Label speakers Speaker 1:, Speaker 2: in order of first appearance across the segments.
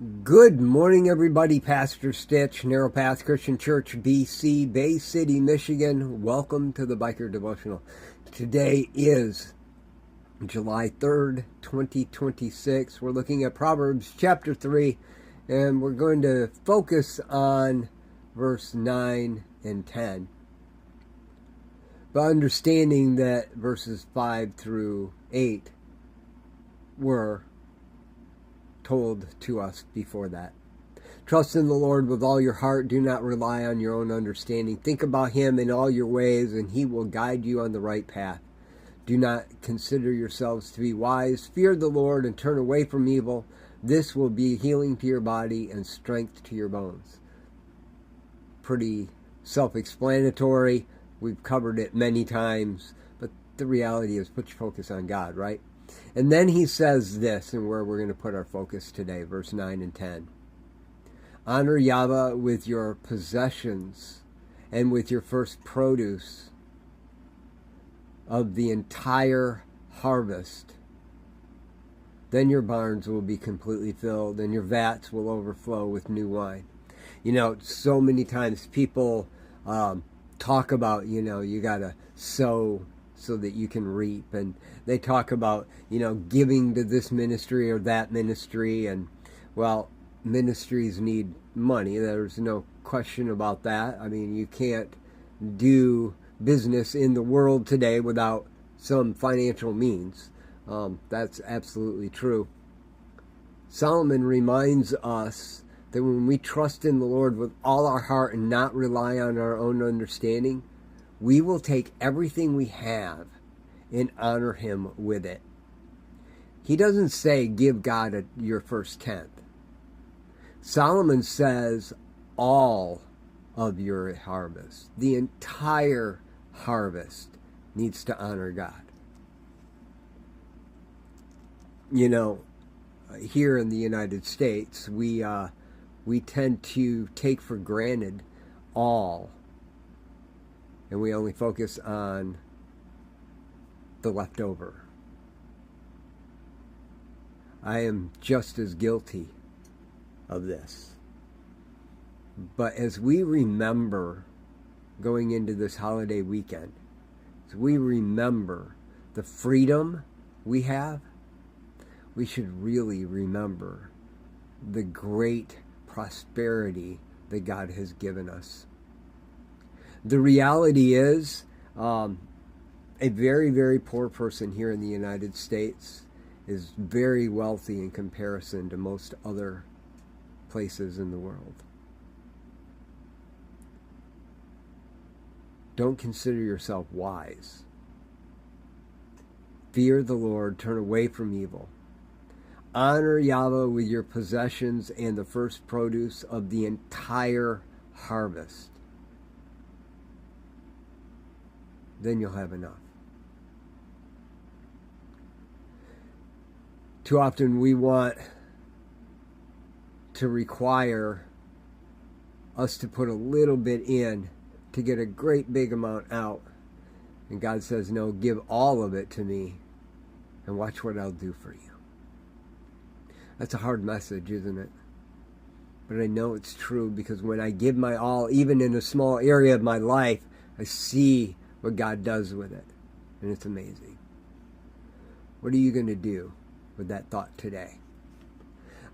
Speaker 1: Good morning, everybody. Pastor Stitch, Narrow Path Christian Church, BC, Bay City, Michigan. Welcome to the Biker Devotional. Today is July 3rd, 2026. We're looking at Proverbs chapter 3, and we're going to focus on verse 9 and 10. But understanding that verses 5 through 8 were told to us before that. Trust in the Lord with all your heart. Do not rely on your own understanding. Think about Him in all your ways, and He will guide you on the right path. Do not consider yourselves to be wise. Fear the Lord and turn away from evil. This will be healing to your body and strength to your bones. Pretty self-explanatory. We've covered it many times, but the reality is put your focus on God, right? And then he says this, and where we're going to put our focus today, verse 9 and 10. Honor Yahweh with your possessions and with your first produce of the entire harvest. Then your barns will be completely filled and your vats will overflow with new wine. You know, so many times people talk about, you got to sow so that you can reap. And they talk about, giving to this ministry or that ministry. And, well, ministries need money. There's no question about that. I mean, you can't do business in the world today without some financial means. That's absolutely true. Solomon reminds us that when we trust in the Lord with all our heart and not rely on our own understanding, we will take everything we have and honor Him with it. He doesn't say give God your first tenth. Solomon says all of your harvest, the entire harvest, needs to honor God. Here in the United States, we tend to take for granted all, and we only focus on the leftover. I am just as guilty of this. But as we remember going into this holiday weekend, as we remember the freedom we have, we should really remember the great prosperity that God has given us. The reality is, a very, very poor person here in the United States is very wealthy in comparison to most other places in the world. Don't consider yourself wise. Fear the Lord, turn away from evil. Honor Yahweh with your possessions and the first produce of the entire harvest. Then you'll have enough. Too often we want to require us to put a little bit in to get a great big amount out. And God says, no, give all of it to me and watch what I'll do for you. That's a hard message, isn't it? But I know it's true because when I give my all, even in a small area of my life, I see what God does with it. And it's amazing. What are you going to do with that thought today?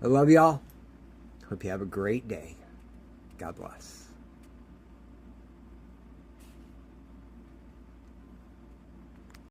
Speaker 1: I love y'all. Hope you have a great day. God bless.